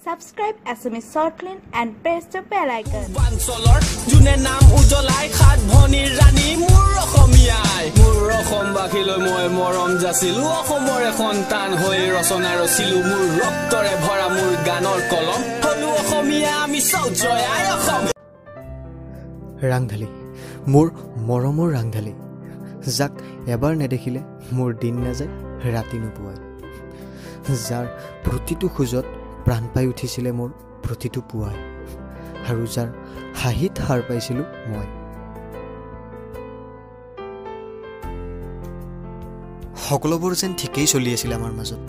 Subscribe SMS Shortline and press the bell icon. June naam ujolai khat bhonir rani mur okhomiyai mur okhombakhiloi moi morom jasilu okhomor ekhontan hoi rosona rosilu mur roktore bhora mur ganor kolom holu okhomiya ami saujoy ai okhom Rangdhali mur moromor rangdhali jak ebar nedekhile mur din na jay rati nupuai jar protito khujot প্ৰাণ পাই উঠিছিলে মোৰ প্ৰতিটো পুৱাই আৰু যাৰ হাঁহিত হাৰ পাইছিলোঁ মই সকলোবোৰ যেন ঠিকেই চলি আছিল আমাৰ মাজত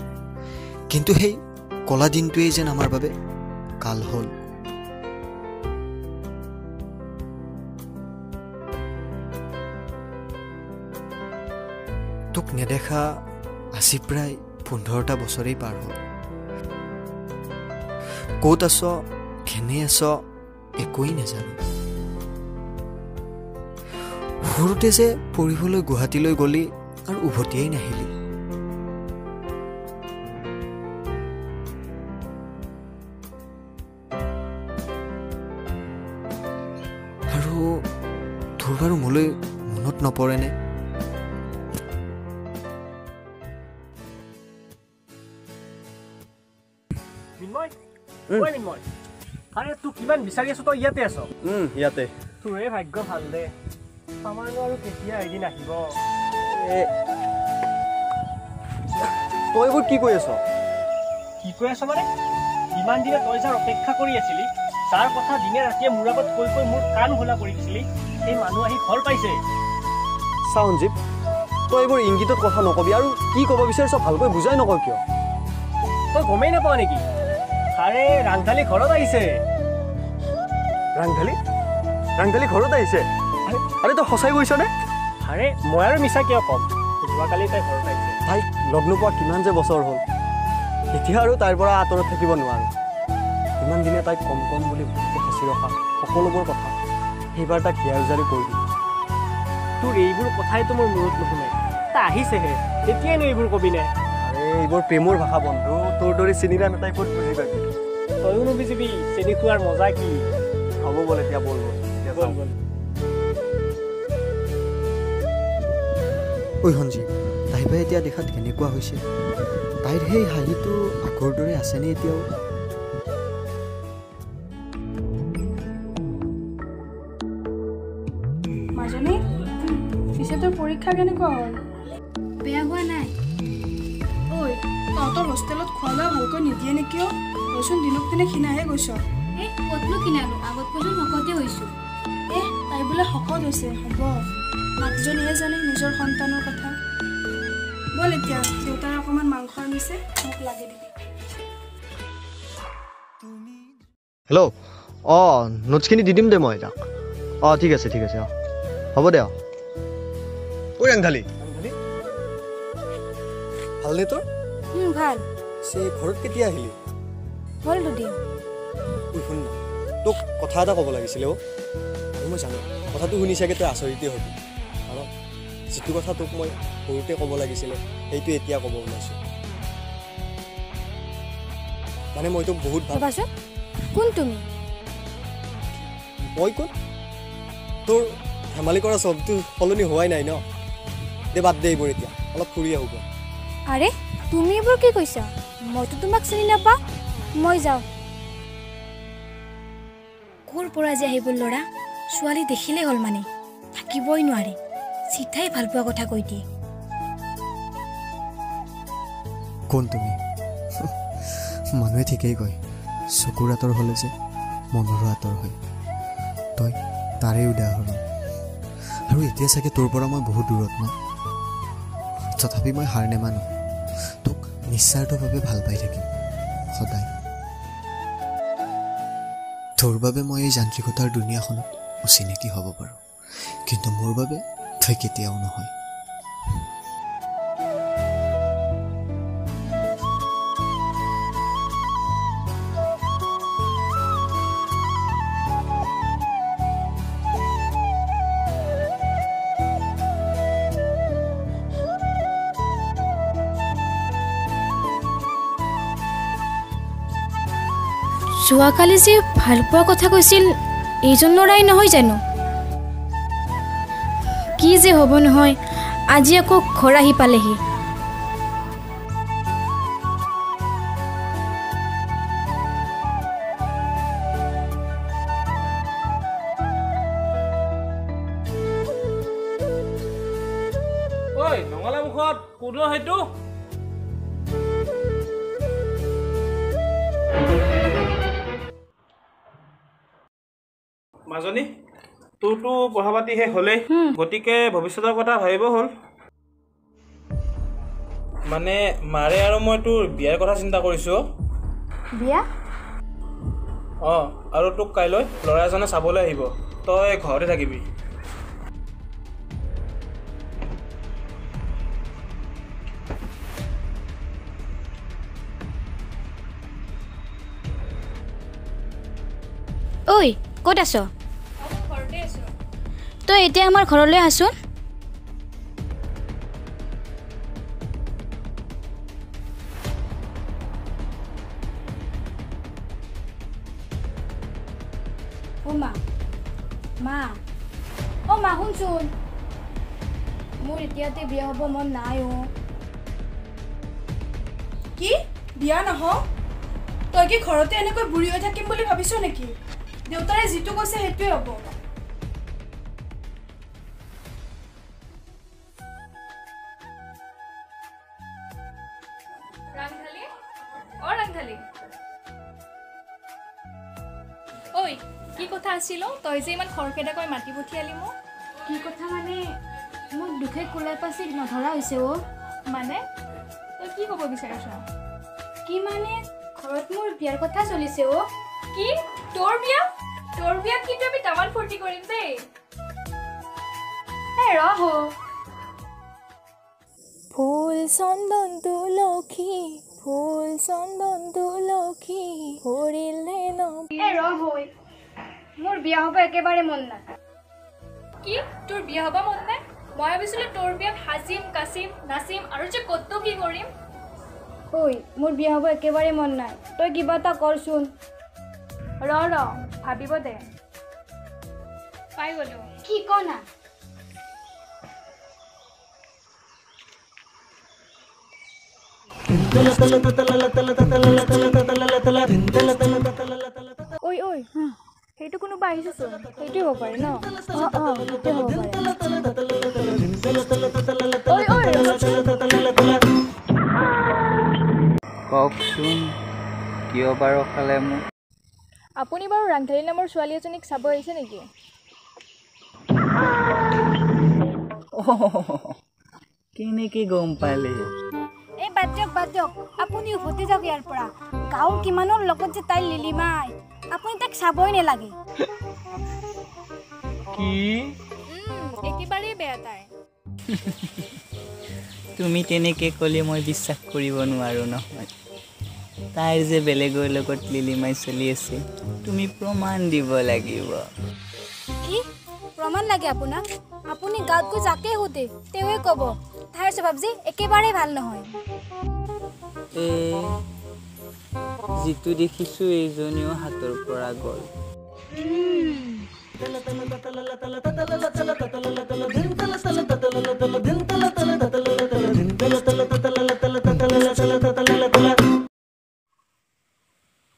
কিন্তু সেই কলা দিনটোৱেই যেন আমাৰ বাবে কাল হ'ল তোক নেদেখা আজি প্ৰায় 15টা বছৰেই পাৰ হ'ল ক'ত আছ কেনে আছ একোই নাজানো সৰুতে যে পঢ়িবলৈ গুৱাহাটীলৈ গলি আৰু উভতিয়েই নাহিলি আৰু তোৰ বাৰু মোলৈ মনত নপৰেনে Oi Minmoy. Are tu kiman bisari aso to iate aso? Iate. Tu e bhagyo bhal de. Samano aru ketia edin ahibo. Toi bor ki koi aso? Ki koi aso mane? Iman dine toi jar opekkha kori asili. Jar kotha dine ratiye muragot koi koi mur kan hola kori disili. Ei manu ahi khol paise. Soundjip. Toi bor ingitot kotha nokobi aru ki kobo bisarso bhalkoi bujai nokoi kyo? Toi gomei na paw neki? আরে রাংধালি ঘৰত আহিছে ৰাংধালি ঘৰত আহিছে আৰে তো হসাই গৈছ নে আৰে মই আৰু মিছা কিয় কম যোৱাকালি তাই ঘৰত আহিছে তাই লগ নোপোৱা কিমান যে বছৰ হ'ল এতিয়া আৰু তাইৰ পৰা আঁতৰত থাকিব নোৱাৰো ইমান দিনে তাইক কম বুলি হাসি ৰখা সকলোবোৰ কথা সেইবাৰ তাক হিয়াৰজাৰি কৰি দিম তোৰ এইবোৰ কথাই তো মোৰ মূৰত নুশুনে তা আহিছেহে এতিয়ানো এইবোৰ কবি নে এইবোৰ প্ৰেমৰ ভাষা বন্ধু তোৰ দৰে চিনিৰা মেটাই ক'ত বুজি পাবি তয়ো নুবুজিবি চেনি খোৱাৰ মজা কি হ'ব বল এতিয়া বল ঐ সঞ্জীৱ তাই বাই এতিয়া দেখাত কেনেকুৱা হৈছে তাইৰ সেই হাঁহিটো আগৰ দৰে আছেনে এতিয়াও মাজনী পিছে তোৰ পৰীক্ষা কেনেকুৱা হ'ল বেয়া হোৱা নাই ঐ তহঁতৰ হোষ্টেলত খোৱা লোৱা ভালকৈ নিদিয়ে নেকি তইচোন দিনক দিনে ক্ষীণাহে গৈছ ক'তনো কিনালো আগত পৰ্যন্ত শকতে হৈছোঁ তাই বোলে শকত হৈছে হ'ব মাকজনীহে জানে নিজৰ সন্তানৰ কথা বল এতিয়া দেউতাৰ অকণমান মাংস আনিছে মোক লাগে দিবি হেল্ল' নোটছখিনি দি দিম দে মই তাক ঠিক আছে হ'ব দে ঐ ৰাংধালি ভালনে তোৰ ভাল সে ঘৰত কেতিয়া আহিলি হ'ল দুদিন শুন না তোক কথা এটা ক'ব লাগিছিলে আৰু মই জানো কথাটো শুনি চাগে তই আচৰিতেই হবি কাৰণ যিটো কথা তোক মই সৰুতে ক'ব লাগিছিলে সেইটো এতিয়া ক'ব ওলাইছোঁ মানে মই তোক বহুত ভাল কোন তুমি মই কোন তোৰ ধেমালি কৰা চবটো সলনি হোৱাই নাই ন দে বাদ দে এইবোৰ এতিয়া অলপ ফুৰি আহোঁ আৰে তুমি এইবোৰ কি কৈছা মইতো তোমাক চিনি নাপাওঁ মই যাওঁ ক'ৰ পৰা যে আহিব ল'ৰা ছোৱালী দেখিলে হ'ল মানে থাকিবই নোৱাৰে চিধাই ভাল পোৱা কথা কৈ দিয়ে কোন তুমি মানুহে ঠিকেই কয় চকুৰ আঁতৰ হ'লে যে মনৰো আঁতৰ হয় তই তাৰে উদাহৰণ আৰু এতিয়া চাগে তোৰ পৰা মই বহুত দূৰত ন তথাপি মই হাৰ নেমানো তোক নিস্বাৰ্থভাৱে ভাল পাই থাকিম সদায় তোৰ বাবে মই এই যান্ত্ৰিকতাৰ দুনিয়াখনত অচিনাকি হ'ব পাৰোঁ কিন্তু মোৰ বাবে তই কেতিয়াও নহয় যোৱাকালি যে ভালপোৱা কথা কৈছিল এইজন ল'ৰাই নহয় জানো কি যে হ'ব নহয় আজি আকৌ ঘৰ আহি পালেহি ঐ নঙলা মুখত কোন সেইটো মাজনী তোৰতো পঢ়া পাতি শেষ হ'লেই গতিকে ভৱিষ্যতৰ কথা ভাবিব হ'ল মানে মাৰে আৰু মই তোৰ বিয়াৰ কথা চিন্তা কৰিছোঁ বিয়া আৰু তোক কাইলৈ ল'ৰা এজনে চাবলৈ আহিব তই ঘৰতে থাকিবি ঐ ক'ত আছ তই এতিয়া আমাৰ ঘৰলৈ আহচোন মা শুনচোন মোৰ এতিয়াতে বিয়া হ'ব মন নাই কি বিয়া নহওঁ তই কি ঘৰতে এনেকৈ বুঢ়ী হৈ থাকিম বুলি ভাবিছ নেকি দেউতাৰে যিটো কৈছে সেইটোৱে হ'ব ঐ কি কথা আছিল তই যে ইমান খৰখেদাকৈ মাতি পঠিয়ালি মোক কি কথা মানে মোক দুখে কোলাই পাচি নধৰা হৈছে মানে তই কি ক'ব বিচাৰিছ কি মানে ঘৰত মোৰ বিয়াৰ কথা চলিছে কি তোৰ বিয়াত কিন্তু আমি তামান ফূৰ্তি কৰিম দেই ৰহ ফুল চন্দন তুলসী ভৰিলে মোৰ বিয়া হ'ব একেবাৰে মন নাই কি তোৰ বিয়া হ'ব মন নাই মই ভাবিছিলো তোৰ বিয়াত হাজিম কাচিম নাচিম আৰু যে কত কি কৰিম ঐ মোৰ বিয়া হ'ব একেবাৰে মন নাই তই কিবা এটা কৰচোন ৰ ভাবিব দে পাই গলো কি ক না ঐ সেইটো কোনোবা আহিছেচোন সেইটোৱে হ'ব পাৰে ন সেইটোৱে হ'ব পাৰে কওকচোন কিয় বাৰু খালে মোক আপুনি বাৰু ৰাংধালী নামৰ ছোৱালী এজনীক চাব আহিছে নেকি কেনেকৈ গম পালে এই বাদ দিয়ক আপুনি উভতি যাওক ইয়াৰ পৰা গাঁৱৰ কিমানৰ লগত যে তাই লিলিমাই আপুনি তাক চাবই নালাগে কি একেবাৰেই বেয়া তাই তুমি তেনেকৈ ক'লে মই বিশ্বাস কৰিব নোৱাৰোঁ নহয় তাইৰ যে বেলেগৰ লগত লিলিমাই চলি আছে তুমি প্ৰমাণ দিব লাগিব কি প্ৰমাণ লাগে আপোনাক আপুনি গাঁৱত গৈ যাকে সোধে তেওঁৱে ক'ব তাইৰ স্বভাৱ যে একেবাৰেই ভাল নহয় যিটো দেখিছোঁ এইজনীও হাতৰ পৰা গ'ল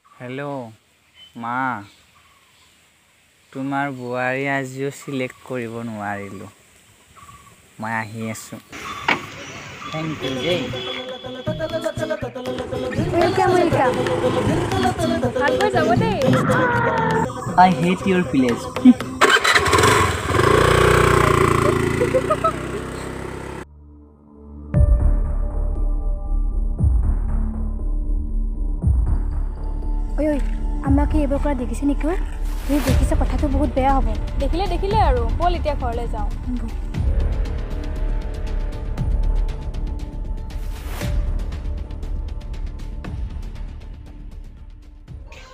হেল্ল' মা তোমাৰ বোৱাৰী আজিও চিলেক্ট কৰিব নোৱাৰিলোঁ মই আহি আছোঁ থেংক ইউ দেই I hate your village. ঐ আমাকে এইবোৰ কৰা দেখিছে নেকি তুমি দেখিছে কথাটো বহুত বেয়া হ'ব দেখিলে আৰু ব'ল এতিয়া ঘৰলৈ যাওঁ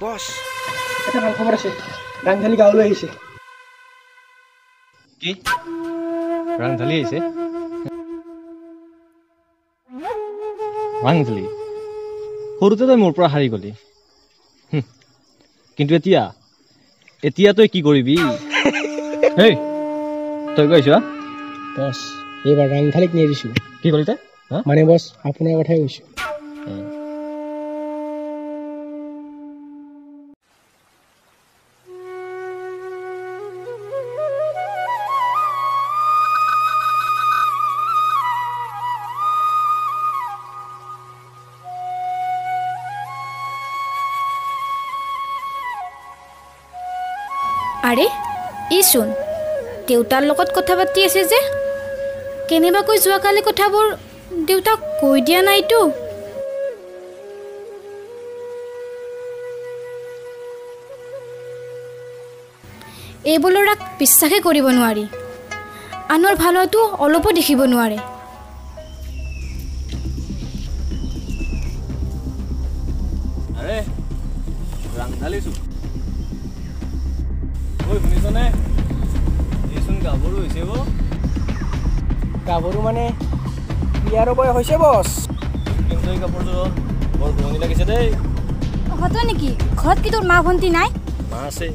বছ এটা ভাল খবৰ আছে ৰাংধালী গাঁৱলৈ আহিছে কি ৰাংধালী আহিছে ৰাংধালী সৰুতে তই মোৰ পৰা হাৰি গলি কিন্তু এতিয়া তই কি কৰিবি এই তই কৈছ বছ এইবাৰ ৰাংঢালীক নিয়ে দিছোঁ কি কৰিলি তই মানে বছ আপোনাৰ কথাই কৈছোঁ আৰে ইচোন দেউতাৰ লগত কথা পাতি আছে যে কেনেবাকৈ যোৱাকালি কথাবোৰ দেউতাক কৈ দিয়া নাইতো এইবোৰৰ বিশ্বাসে কৰিব নোৱাৰি আনৰ ভালতো অলপো দেখিব নোৱাৰে আৰে ৰাংঢালিছো ঐ শুনিছনে এইচোন গাভৰু হৈছে গাভৰু মানে বিয়াৰ বয়স হৈছে বছ কিন্তু এই কাপোৰটো বৰ পুৰণি লাগিছে দেই হত নেকি ঘৰত কি তোৰ মা ভণ্টি নাই মা আছে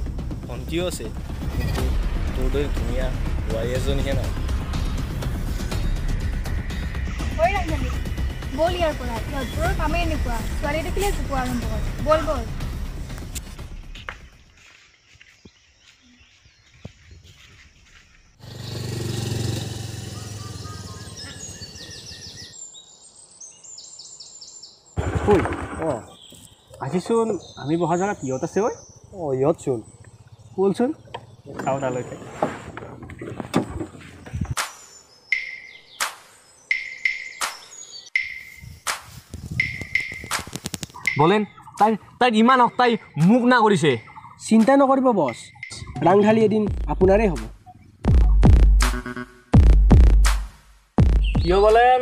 ভণ্টিও আছে কিন্তু তোৰ দৰে ধুনীয়া বোৱাৰী এজনীহে নাই বল ইয়াৰ পৰা সিহঁতৰ কামেই এনেকুৱা ছোৱালী দেখিলে জোপোৱা আৰম্ভ কৰে বল বল আজিচোন আমি বহা জেগাত ইহঁত আছে ঐ ইহঁত চোন বলচোন খাওঁ তালৈকে বলেন তাই ইমান অক্তাই মোক না কৰিছে চিন্তা নকৰিব বছ ৰাংঢালী এদিন আপোনাৰেই হ'ব কিয় বলেন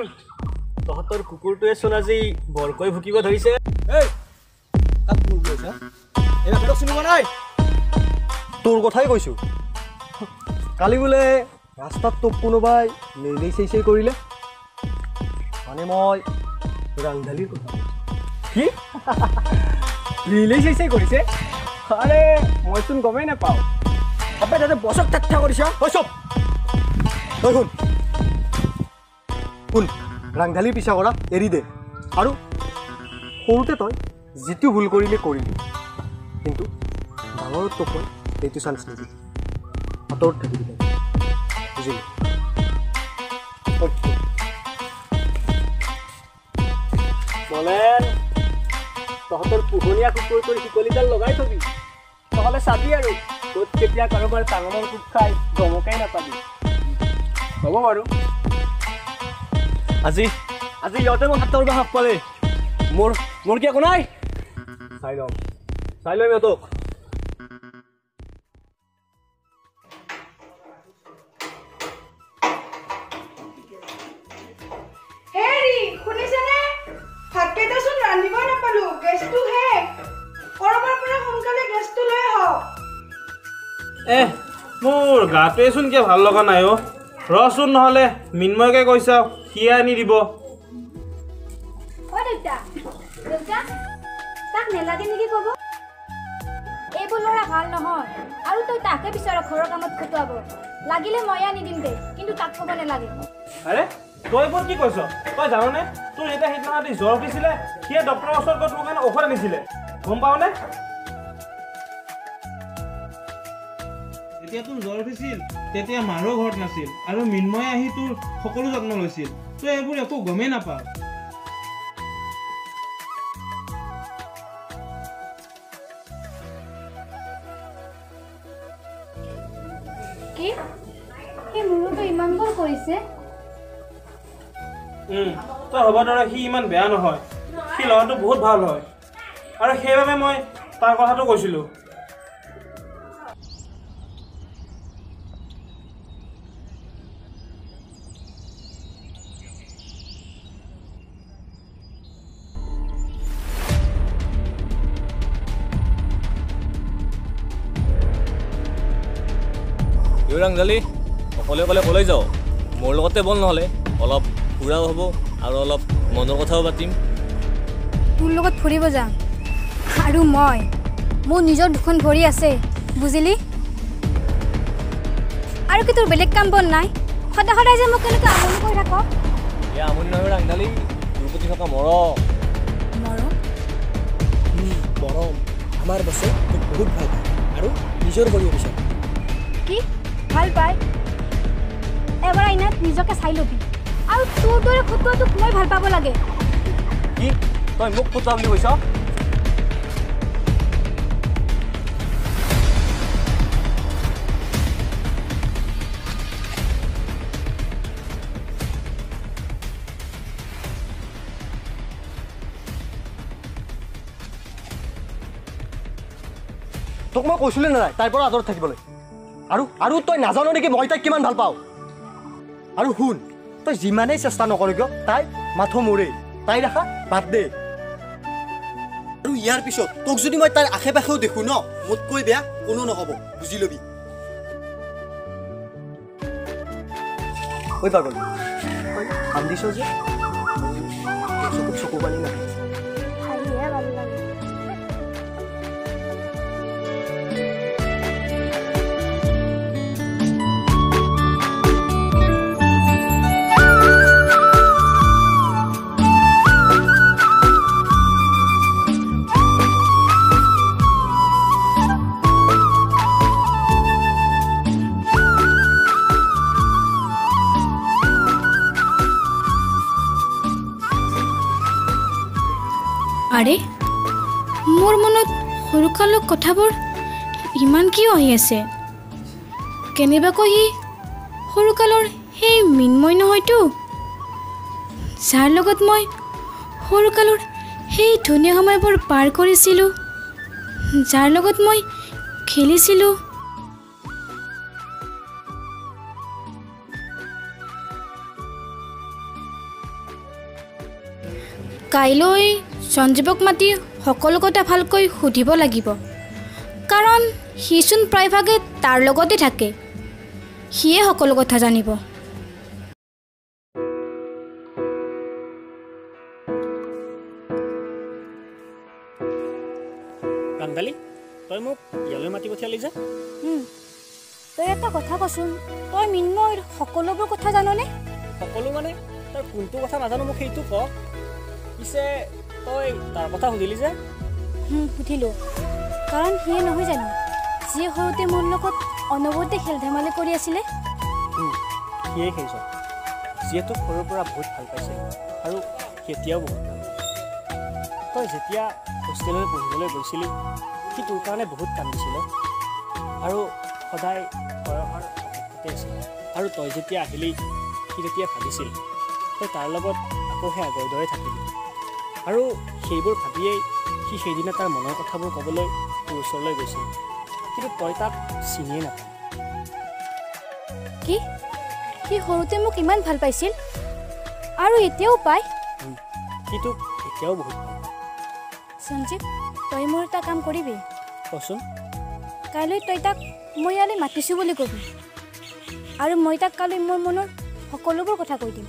তহঁতৰ কুকুৰটোৱে চোন আজি বৰকৈ ভুকিব ধৰিছে তোৰ কথাই কৈছোঁ কালি বোলে ৰাস্তাত তোক কোনোবাই লেইলেই চেই কৰিলে মানে মই ৰাংঢালীৰ কথা কি ৰিলেই চেই কৰিছে আৰে মইচোন গমেই নাপাওঁ আপে তাতে বছক ঠাট্টা কৰিছ চব তই শুন ৰাংঢালীৰ পিছা কৰা এৰি দে আৰু সৰুতে তই যিটো ভুল কৰিলে কৰিলি কিন্তু ডাঙৰত তোক মই এইটো চান্স নিদিম হাতত থাকিবি বুজিলি বলেন তহঁতৰ পোহনীয়া কুকুৰটোৰ শিকলিডাল লগাই থবি নহ'লে চাবি আৰু তোত কেতিয়া কাৰোবাৰ টাঙনৰ কোব খাই গমকাই নাপাবি হ'ব বাৰু আজি ইহঁতে মোক হাতৰ বাহাক পালে মোৰ কি একো নাই চাই ল'ম ইহঁতক হেৰি শুনিছেনে ভাতকেইটাচোন ৰান্ধিবই নাপালো গেছটো শেষ কৰবাৰ পৰা সোনকালে গেছটো লৈ আহক মোৰ গাটোৱেচোন কিয় ভাল লগা নাই ৰচোন নহ'লে মিন্ময়কে কৈছা সিয়ে আনি দিব তাক নেলাগে নেকি ক'ব এইবোৰ ল'ৰা ভাল নহয় আৰু তই তাকে বিচাৰ ঘৰৰ কামত খটুৱাব লাগিলে মই আনি দিম দে কিন্তু তাক ক'ব নালাগে আৰে তই এইবোৰ কি কৈছ তই জাননে তোৰ যেতিয়া সেইদিনা ৰাতি জ্বৰ উঠিছিলে সিয়ে ডক্টৰৰ ওচৰত গৈ তোৰ কাৰণে ঔষধ আনিছিলে গম পাৱনে যেতিয়া তোৰ জ্বৰ উঠিছিল তেতিয়া মাৰো ঘৰত নাছিল আৰু মিন্ময়ে আহি তোৰ সকলো যত্ন লৈছিল তই এইবোৰ একো গমেই নাপাৱ ইমানবোৰ কৰিছে তই হ'ব দৰে সি ইমান বেয়া নহয় সি ল'ৰাটো বহুত ভাল হয় আৰু সেইবাবে মই তাৰ কথাটো কৈছিলোঁ ৰাংঢালী অকলে কলৈ যাওঁ মোৰ লগতে বল নহ'লে অলপ ফুৰাও হ'ব আৰু অলপ মনৰ কথাও পাতিম তোৰ লগত ফুৰিব যাম আৰু মই মোৰ নিজৰ দুখন ভৰি আছে বুজিলি আৰু কি তোৰ বেলেগ কাম বন নাই সদায় সদায় যে মোক কেনেকৈ আমনি কৰি থাক এয়া আমনি নহয় ৰাংডালি তোৰ প্ৰতি থকা মৰম মৰম আমাৰ বছে তোক বহুত ভাল পায় আৰু নিজৰ কৰি আহিছে কি ভাল পায় এবাৰ আইনাত নিজকে চাই ল'বি আৰু তোৰ দৰে ফটোৱা তোক মই ভাল পাব লাগে কি তই মোক ফটোৱা বুলি কৈছ তোক মই কৈছিলো নাই তাইৰ পৰা আঁতৰত থাকিবলৈ আৰু আৰু তই নাজানো নেকি মই তাইক কিমান ভাল পাওঁ আৰু শুন তই যিমানেই চেষ্টা নকৰে কিয় তাই মাথো মৰে তাই দেখা বাদ দে আৰু ইয়াৰ পিছত তোক যদি মই তাইৰ আশে পাশেও দেখো ন মোতকৈ বেয়া কোনো নহ'ব বুজি ল'বি ঐ পাগল তই কান্দিছ যে চকুত চকু পানী নাহে আৰে মোৰ মনত সৰুকালৰ কথাবোৰ ইমান কিয় আহি আছে কেনেবাকৈ সি সৰুকালৰ সেই মিনময় নহয়তো যাৰ লগত মই সৰুকালৰ সেই ধুনীয়া সময়বোৰ পাৰ কৰিছিলোঁ যাৰ লগত মই খেলিছিলোঁ কাইলৈ সঞ্জীৱক মাতি সকলো কথা ভালকৈ সুধিব লাগিব কাৰণ সিচোন প্ৰায়ভাগে তাৰ লগতে থাকে সিয়ে সকলো কথা জানিব কান্দালি তই মোক ইয়ালৈ মাতি পঠিয়ালি যে তই এটা কথা কচোন তই মিনময়ৰ সকলোবোৰ কথা জাননে সকলো মানে তই কোনটো কথা নাজানো মোক সেইটো ক পিছে তই তাৰ কথা সুধিলি যে সুধিলোঁ কাৰণ সিয়ে নহয় জানো যিয়ে সৰুতে মোৰ লগত অনবৰতে খেল ধেমালি কৰি আছিলে সিয়েই সেইজন যিয়ে তোক সৰুৰ পৰা বহুত ভাল পাইছিল আৰু এতিয়াও বহুত ভাল পায় তই যেতিয়া হোষ্টেললৈ পঢ়িবলৈ গৈছিলি সি তোৰ কাৰণে বহুত কান্দিছিল আৰু সদায় বয়সৰ অপেক্ষাতে আছিল আৰু তই যেতিয়া আহিলি সি তেতিয়া ভাবিছিল তই তাৰ লগত আকৌ সেই আগৰ দৰে থাকিবি আৰু সেইবোৰ ভাবিয়েই সি সেইদিনা তাৰ মনৰ কথাবোৰ ক'বলৈ তোৰ ওচৰলৈ গৈছিল কিন্তু তই তাক চিনিয়ে নাপায় কি সি সৰুতে মোক ইমান ভাল পাইছিল আৰু এতিয়াও পায় সি তোক এতিয়াও বহুত ভাল পায় সঞ্জীৱ তই মোৰ এটা কাম কৰিবি কচোন কাইলৈ তই তাক মই ইয়ালৈ মাতিছোঁ বুলি কবি আৰু মই তাক কালি মোৰ মনৰ সকলোবোৰ কথা কৈ দিম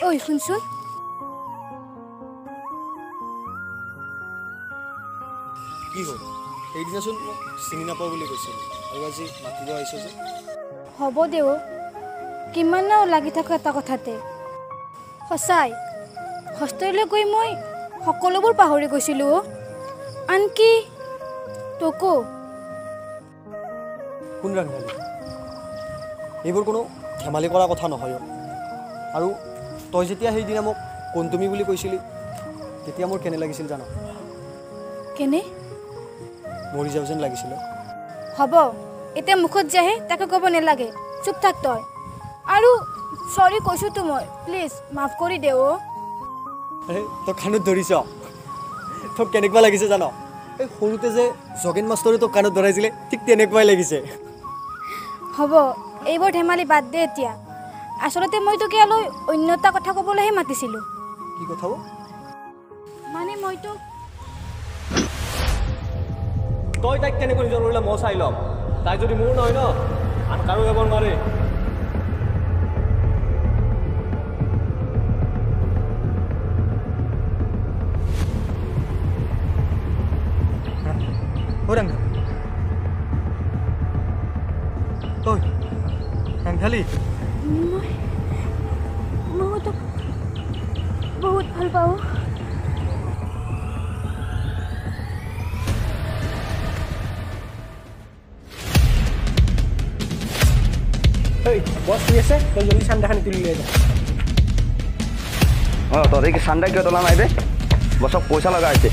ঐ শুনচোন কি হ'ল সেইদিনাচোন মোক চিনি নাপাওঁ বুলি কৈছিল আৰু আজি মাতিব আহিছ যে হ'ব দেও কিমান লাগি থাকোঁ এটা কথাতে সঁচাই হোষ্টেললৈ গৈ মই সকলোবোৰ পাহৰি গৈছিলোঁ আনকি তোকো কোন ৰাংঢালি এইবোৰ কোনো ধেমালি কৰা কথা নহয় আৰু তই যেতিয়া সেইদিনা মোক কোন তুমি বুলি কৈছিলি তেতিয়া মোৰ কেনে লাগিছিল জানো কেনে মৰি যাওঁ যেন লাগিছিল হ'ব এতিয়া মুখত যাহে তাকে ক'ব নালাগে চুপ থাক তই আৰু চৰি কৈছোঁ তো মই প্লিজ মাফ কৰি দে তই কাণত ধৰিছ তোক কেনেকুৱা লাগিছে জানো এই সৰুতে যে জগেন মাষ্টৰে তোক কাণত ধৰাইছিলে ঠিক তেনেকুৱাই লাগিছে হ'ব এইবোৰ ধেমালি বাদ দে এতিয়া আচলতে মই তোক ইয়ালৈ অন্য এটা কথা ক'বলৈহে মাতিছিলোঁ কি কথা মানে মই তোক তই তাইক কেনেকৈ নিজৰ কৰিলে মই চাই ল'ম তাই যদি মোৰ নহয় ন আন কাৰো যাব নোৱাৰে ৰাংধালী মই তোক বহুত ভাল পাওঁ বস শুই আছে তই জলদি চান্দাখানি তুলি লৈ যা তহঁতে কি চান্দা কিয় তোলা নাই বে বছক পইচা লগা হৈছে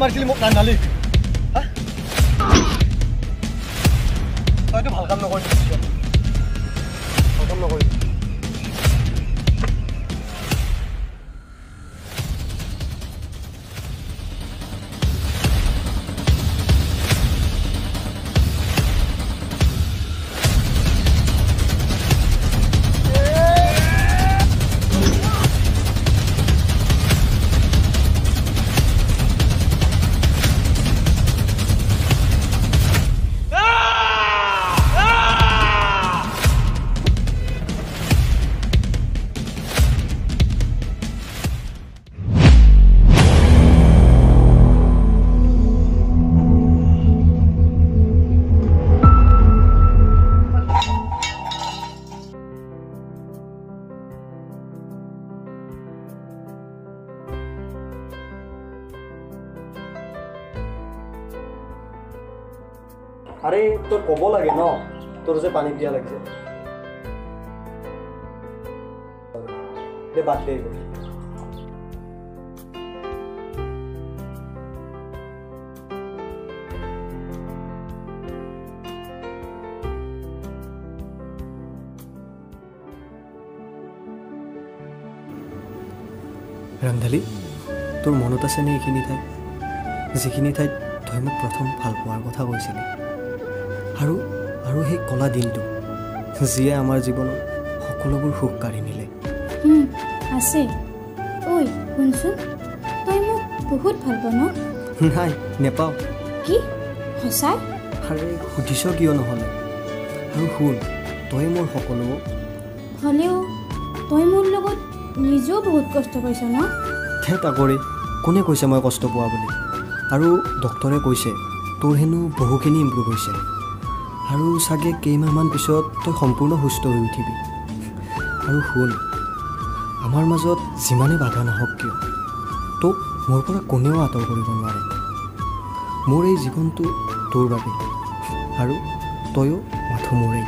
মাৰিছিলি মোক ৰাংধালী তইতো ভাল কাম নকৰিলি ভাল কাম নকৰিলি আৰে তোৰ কব লাগে ন তোৰ যে পানি পিয়া লাগছে দে বাদ দে ৰাংধালী তোৰ মনত আছেনে এইখিনি ঠাইত যিখিনি ঠাইত তই মোক প্ৰথম ভাল পোৱাৰ কথা কৈছিলি আৰু আৰু সেই কলা দিনটো যিয়ে আমাৰ জীৱনত সকলোবোৰ সুখ কাঢ়ি নিলে আছে ঐ শুনচোন তই মোক বহুত ভাল পাৱ ন নাই নেপাওঁ কি সঁচাই আৰে সুধিছ কিয় নহ'লে আৰু শুন তই মোৰ সকলো হ'লেও তই মোৰ লগত নিজেও বহুত কষ্ট পাইছ ন তাকৰি কোনে কৈছে মই কষ্ট পোৱা বুলি আৰু ডক্টৰে কৈছে তোৰ হেনো বহুখিনি ইম্প্ৰুভ হৈছে আৰু চাগে কেইমাহমান পিছত তই সম্পূৰ্ণ সুস্থ হৈ উঠিবি আৰু শুন আমাৰ মাজত যিমানে বাধা নাহক কিয় তোক মোৰ পৰা কোনেও আঁতৰ কৰিব নোৱাৰে মোৰ এই জীৱনটো তোৰ বাবে আৰু তয়ো মাথো মোৰেই